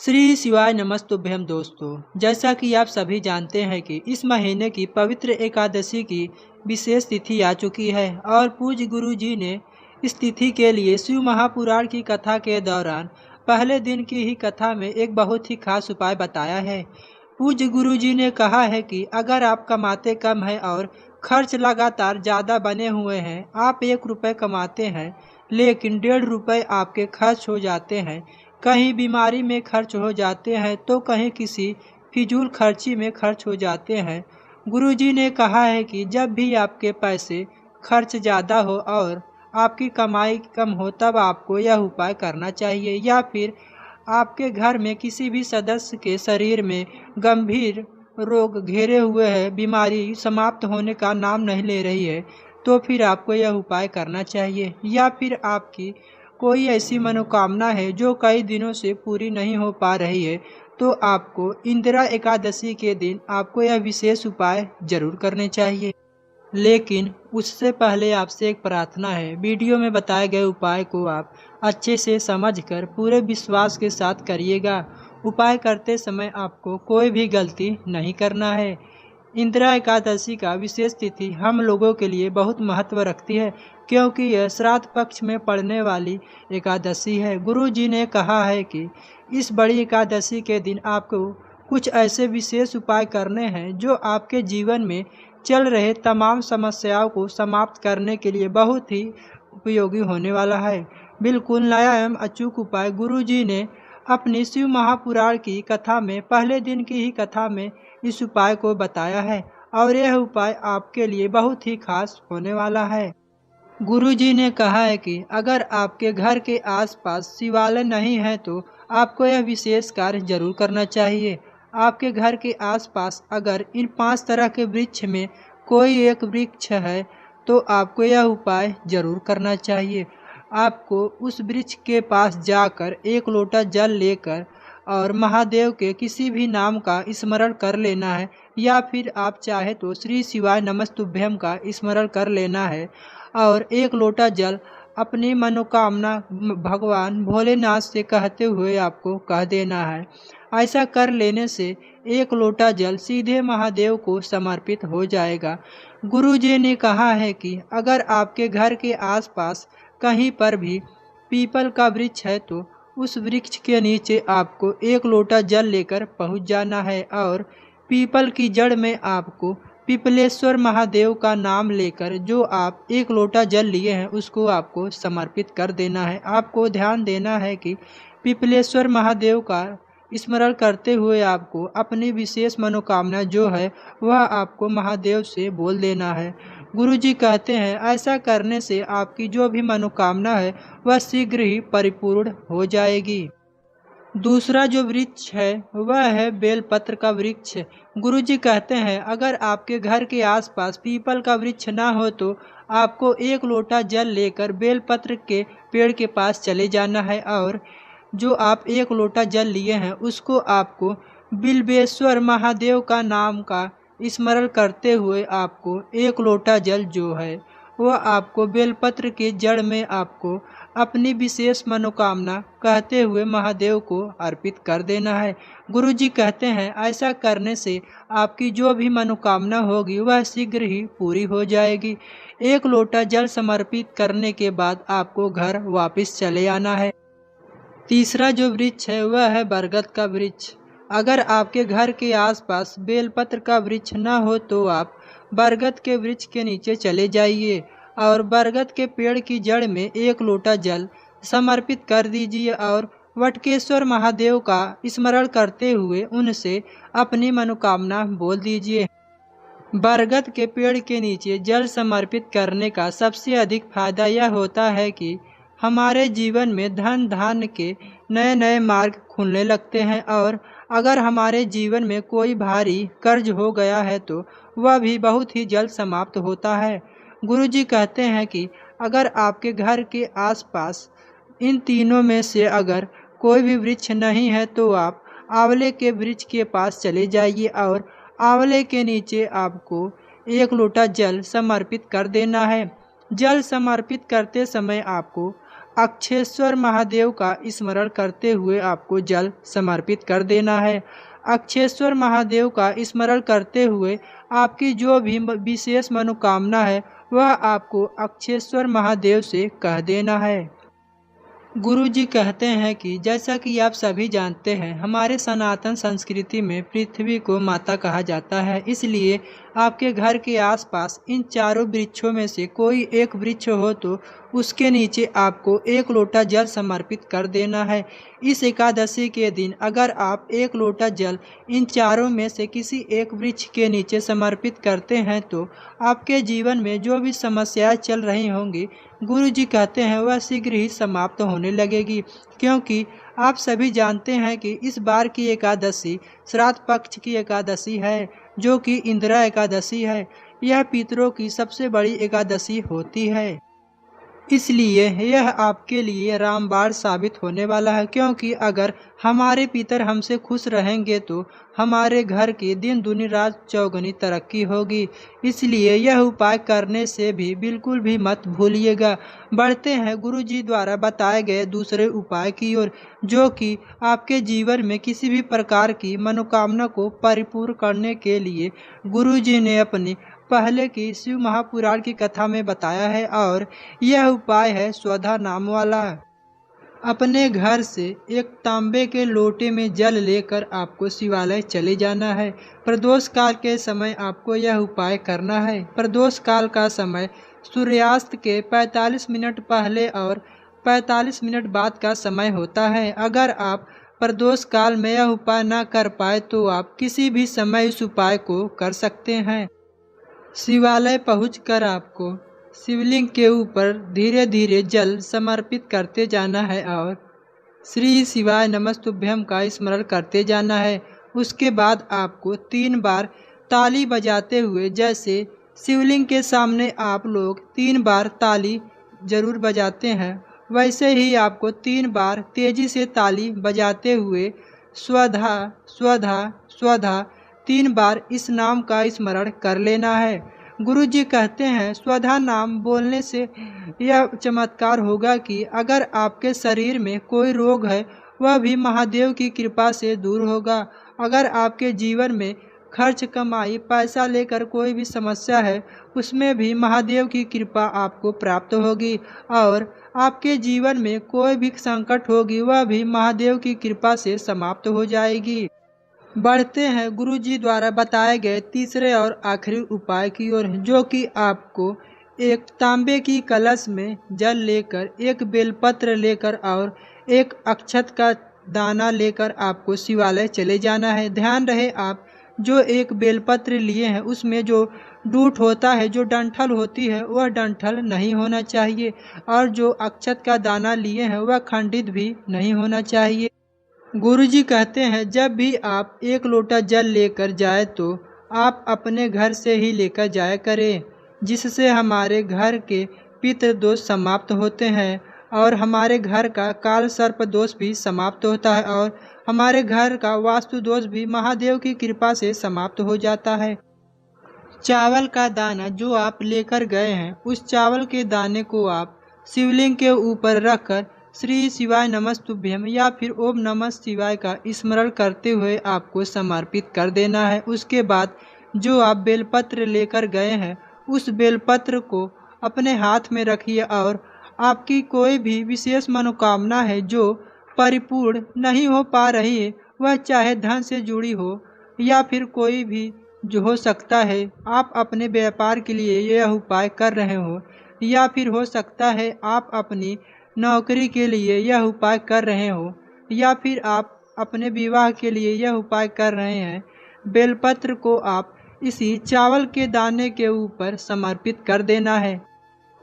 श्री शिवाय नमस्तुभ्यम दोस्तों। जैसा कि आप सभी जानते हैं कि इस महीने की पवित्र एकादशी की विशेष तिथि आ चुकी है और पूज्य गुरु जी ने इस तिथि के लिए शिव महापुराण की कथा के दौरान पहले दिन की ही कथा में एक बहुत ही खास उपाय बताया है। पूज्य गुरु जी ने कहा है कि अगर आप कमाते कम हैं और खर्च लगातार ज़्यादा बने हुए हैं, आप 1 रुपये कमाते हैं लेकिन 1.5 रुपये आपके खर्च हो जाते हैं, कहीं बीमारी में खर्च हो जाते हैं तो कहीं किसी फिजूल खर्ची में खर्च हो जाते हैं। गुरुजी ने कहा है कि जब भी आपके पैसे खर्च ज़्यादा हो और आपकी कमाई कम हो तब आपको यह उपाय करना चाहिए, या फिर आपके घर में किसी भी सदस्य के शरीर में गंभीर रोग घेरे हुए है, बीमारी समाप्त होने का नाम नहीं ले रही है, तो फिर आपको यह उपाय करना चाहिए। या फिर आपकी कोई ऐसी मनोकामना है जो कई दिनों से पूरी नहीं हो पा रही है, तो आपको इंदिरा एकादशी के दिन आपको यह विशेष उपाय जरूर करने चाहिए। लेकिन उससे पहले आपसे एक प्रार्थना है, वीडियो में बताए गए उपाय को आप अच्छे से समझकर पूरे विश्वास के साथ करिएगा। उपाय करते समय आपको कोई भी गलती नहीं करना है। इंदिरा एकादशी का विशेष तिथि हम लोगों के लिए बहुत महत्व रखती है, क्योंकि यह श्राद्ध पक्ष में पड़ने वाली एकादशी है। गुरु जी ने कहा है कि इस बड़ी एकादशी के दिन आपको कुछ ऐसे विशेष उपाय करने हैं जो आपके जीवन में चल रहे तमाम समस्याओं को समाप्त करने के लिए बहुत ही उपयोगी होने वाला है। बिल्कुल नया एवं अचूक उपाय गुरु जी ने अपनी शिव महापुराण की कथा में पहले दिन की ही कथा में इस उपाय को बताया है, और यह उपाय आपके लिए बहुत ही खास होने वाला है। गुरुजी ने कहा है कि अगर आपके घर के आसपास शिवालय नहीं है तो आपको यह विशेष कार्य जरूर करना चाहिए। आपके घर के आसपास अगर इन 5 तरह के वृक्ष में कोई एक वृक्ष है तो आपको यह उपाय जरूर करना चाहिए। आपको उस वृक्ष के पास जाकर 1 लोटा जल लेकर और महादेव के किसी भी नाम का स्मरण कर लेना है, या फिर आप चाहे तो श्री शिवाय नमस्तुभ्यम का स्मरण कर लेना है और 1 लोटा जल अपनी मनोकामना भगवान भोलेनाथ से कहते हुए आपको कह देना है। ऐसा कर लेने से 1 लोटा जल सीधे महादेव को समर्पित हो जाएगा। गुरु जी ने कहा है कि अगर आपके घर के आसपास कहीं पर भी पीपल का वृक्ष है तो उस वृक्ष के नीचे आपको 1 लोटा जल लेकर पहुंच जाना है और पीपल की जड़ में आपको पिपलेश्वर महादेव का नाम लेकर जो आप 1 लोटा जल लिए हैं उसको आपको समर्पित कर देना है। आपको ध्यान देना है कि पिपलेश्वर महादेव का स्मरण करते हुए आपको अपनी विशेष मनोकामना जो है वह आपको महादेव से बोल देना है। गुरुजी कहते हैं ऐसा करने से आपकी जो भी मनोकामना है वह शीघ्र ही परिपूर्ण हो जाएगी। दूसरा जो वृक्ष है वह है बेलपत्र का वृक्ष। गुरुजी कहते हैं अगर आपके घर के आसपास पीपल का वृक्ष ना हो तो आपको 1 लोटा जल लेकर बेलपत्र के पेड़ के पास चले जाना है और जो आप 1 लोटा जल लिए हैं उसको आपको बिल्वेश्वर महादेव का नाम का स्मरण करते हुए आपको 1 लोटा जल जो है वह आपको बेलपत्र के जड़ में आपको अपनी विशेष मनोकामना कहते हुए महादेव को अर्पित कर देना है। गुरुजी कहते हैं ऐसा करने से आपकी जो भी मनोकामना होगी वह शीघ्र ही पूरी हो जाएगी। 1 लोटा जल समर्पित करने के बाद आपको घर वापस चले आना है। तीसरा जो वृक्ष है वह है बरगद का वृक्ष। अगर आपके घर के आसपास बेलपत्र का वृक्ष न हो तो आप बरगद के वृक्ष के नीचे चले जाइए और बरगद के पेड़ की जड़ में 1 लोटा जल समर्पित कर दीजिए और वटकेश्वर महादेव का स्मरण करते हुए उनसे अपनी मनोकामना बोल दीजिए। बरगद के पेड़ के नीचे जल समर्पित करने का सबसे अधिक फायदा यह होता है कि हमारे जीवन में धन धान्य के नए नए मार्ग खुलने लगते हैं, और अगर हमारे जीवन में कोई भारी कर्ज हो गया है तो वह भी बहुत ही जल्द समाप्त होता है। गुरुजी कहते हैं कि अगर आपके घर के आसपास इन तीनों में से अगर कोई भी वृक्ष नहीं है तो आप आंवले के वृक्ष के पास चले जाइए और आंवले के नीचे आपको 1 लोटा जल समर्पित कर देना है। जल समर्पित करते समय आपको अक्षेश्वर महादेव का स्मरण करते हुए आपको जल समर्पित कर देना है। अक्षेश्वर महादेव का स्मरण करते हुए आपकी जो भी विशेष मनोकामना है वह आपको अक्षेश्वर महादेव से कह देना है। गुरु जी कहते हैं कि जैसा कि आप सभी जानते हैं, हमारे सनातन संस्कृति में पृथ्वी को माता कहा जाता है। इसलिए आपके घर के आसपास इन चारों वृक्षों में से कोई एक वृक्ष हो तो उसके नीचे आपको एक लोटा जल समर्पित कर देना है। इस एकादशी के दिन अगर आप एक लोटा जल इन चारों में से किसी एक वृक्ष के नीचे समर्पित करते हैं तो आपके जीवन में जो भी समस्याएं चल रही होंगी, गुरु जी कहते हैं वह शीघ्र ही समाप्त होने लगेगी। क्योंकि आप सभी जानते हैं कि इस बार की एकादशी श्राद्ध पक्ष की एकादशी है, जो कि इंदिरा एकादशी है। यह पितरों की सबसे बड़ी एकादशी होती है। इसलिए यह आपके लिए रामबाण साबित होने वाला है। क्योंकि अगर हमारे पितर हमसे खुश रहेंगे तो हमारे घर की दिन दुनी रात चौगुनी तरक्की होगी। इसलिए यह उपाय करने से भी बिल्कुल भी मत भूलिएगा। बढ़ते हैं गुरु जी द्वारा बताए गए दूसरे उपाय की ओर, जो कि आपके जीवन में किसी भी प्रकार की मनोकामना को परिपूर्ण करने के लिए गुरु जी ने अपनी पहले की शिव महापुराण की कथा में बताया है। और यह उपाय है स्वधा नाम वाला। अपने घर से एक तांबे के लोटे में जल लेकर आपको शिवालय चले जाना है। प्रदोष काल के समय आपको यह उपाय करना है। प्रदोष काल का समय सूर्यास्त के 45 मिनट पहले और 45 मिनट बाद का समय होता है। अगर आप प्रदोष काल में यह उपाय न कर पाए तो आप किसी भी समय इस उपाय को कर सकते हैं। शिवालय पहुंचकर आपको शिवलिंग के ऊपर धीरे धीरे जल समर्पित करते जाना है और श्री शिवाय नमस्तुभ्यम का स्मरण करते जाना है। उसके बाद आपको 3 बार ताली बजाते हुए, जैसे शिवलिंग के सामने आप लोग 3 बार ताली जरूर बजाते हैं, वैसे ही आपको 3 बार तेजी से ताली बजाते हुए स्वधा स्वधा स्वधा 3 बार इस नाम का स्मरण कर लेना है। गुरु जी कहते हैं स्वधा नाम बोलने से यह चमत्कार होगा कि अगर आपके शरीर में कोई रोग है वह भी महादेव की कृपा से दूर होगा। अगर आपके जीवन में खर्च कमाई पैसा लेकर कोई भी समस्या है उसमें भी महादेव की कृपा आपको प्राप्त होगी। और आपके जीवन में कोई भी संकट होगी वह भी महादेव की कृपा से समाप्त हो जाएगी। बढ़ते हैं गुरु जी द्वारा बताए गए तीसरे और आखिरी उपाय की ओर, जो कि आपको एक तांबे की कलश में जल लेकर, एक बेलपत्र लेकर और एक अक्षत का दाना लेकर आपको शिवालय चले जाना है। ध्यान रहे आप जो एक बेलपत्र लिए हैं उसमें जो डूट होता है, जो डंठल होती है, वह डंठल नहीं होना चाहिए। और जो अक्षत का दाना लिए हैं वह खंडित भी नहीं होना चाहिए। गुरुजी कहते हैं जब भी आप एक लोटा जल लेकर जाए तो आप अपने घर से ही लेकर जाया करें, जिससे हमारे घर के पितृ दोष समाप्त होते हैं और हमारे घर का काल सर्प दोष भी समाप्त होता है और हमारे घर का वास्तु दोष भी महादेव की कृपा से समाप्त हो जाता है। चावल का दाना जो आप लेकर गए हैं, उस चावल के दाने को आप शिवलिंग के ऊपर रखकर श्री शिवाय नमस्तुभ्यम या फिर ओम नमः शिवाय का स्मरण करते हुए आपको समर्पित कर देना है। उसके बाद जो आप बेलपत्र लेकर गए हैं उस बेलपत्र को अपने हाथ में रखिए और आपकी कोई भी विशेष मनोकामना है जो परिपूर्ण नहीं हो पा रही है, वह चाहे धन से जुड़ी हो या फिर कोई भी जो हो सकता है, आप अपने व्यापार के लिए यह उपाय कर रहे हो या फिर हो सकता है आप अपनी नौकरी के लिए यह उपाय कर रहे हो या फिर आप अपने विवाह के लिए यह उपाय कर रहे हैं। बेलपत्र को आप इसी चावल के दाने के ऊपर समर्पित कर देना है।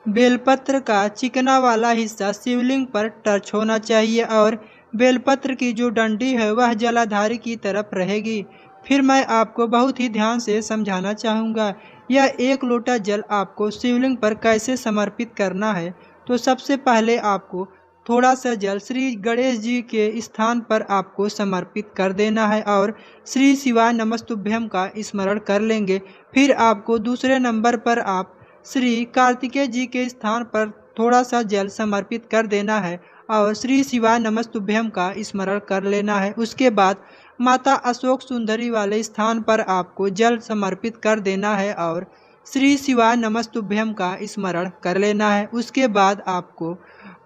बेलपत्र का चिकना वाला हिस्सा शिवलिंग पर टच होना चाहिए और बेलपत्र की जो डंडी है वह जलाधारी की तरफ रहेगी। फिर मैं आपको बहुत ही ध्यान से समझाना चाहूँगा। यह एक लोटा जल आपको शिवलिंग पर कैसे समर्पित करना है। तो सबसे पहले आपको थोड़ा सा जल श्री गणेश जी के स्थान पर आपको समर्पित कर देना है और श्री शिवाय नमस्तुभ्यम का स्मरण कर लेंगे। फिर आपको दूसरे नंबर पर आप श्री कार्तिकेय जी के स्थान पर थोड़ा सा जल समर्पित कर देना है और श्री शिवाय नमस्तुभ्यम का स्मरण कर लेना है। उसके बाद माता अशोक सुंदरी वाले स्थान पर आपको जल समर्पित कर देना है और श्री शिवाय नमस्तुभ्यम का स्मरण कर लेना है। उसके बाद आपको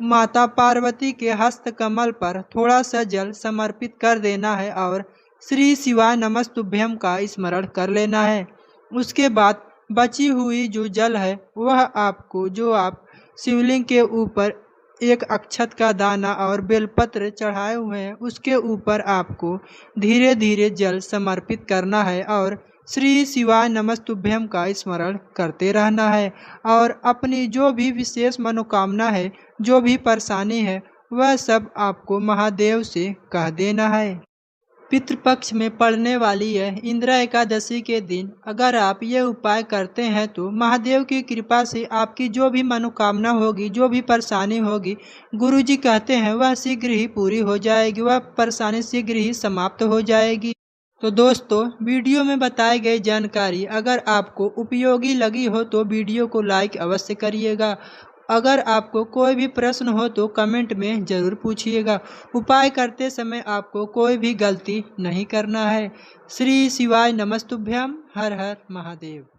माता पार्वती के हस्त कमल पर थोड़ा सा जल समर्पित कर देना है और श्री शिवाय नमस्तुभ्यम का स्मरण कर लेना है। उसके बाद बची हुई जो जल है वह आपको, जो आप शिवलिंग के ऊपर एक अक्षत का दाना और बेलपत्र चढ़ाए हुए हैं, उसके ऊपर आपको धीरे धीरे जल समर्पित करना है और श्री शिवाय नमस्तुभ्यम का स्मरण करते रहना है और अपनी जो भी विशेष मनोकामना है, जो भी परेशानी है, वह सब आपको महादेव से कह देना है। पितृपक्ष में पड़ने वाली यह इंदिरा एकादशी के दिन अगर आप ये उपाय करते हैं तो महादेव की कृपा से आपकी जो भी मनोकामना होगी, जो भी परेशानी होगी, गुरुजी कहते हैं वह शीघ्र ही पूरी हो जाएगी, वह परेशानी शीघ्र ही समाप्त हो जाएगी। तो दोस्तों, वीडियो में बताई गई जानकारी अगर आपको उपयोगी लगी हो तो वीडियो को लाइक अवश्य करिएगा। अगर आपको कोई भी प्रश्न हो तो कमेंट में ज़रूर पूछिएगा। उपाय करते समय आपको कोई भी गलती नहीं करना है। श्री शिवाय नमस्तुभ्यम। हर हर महादेव।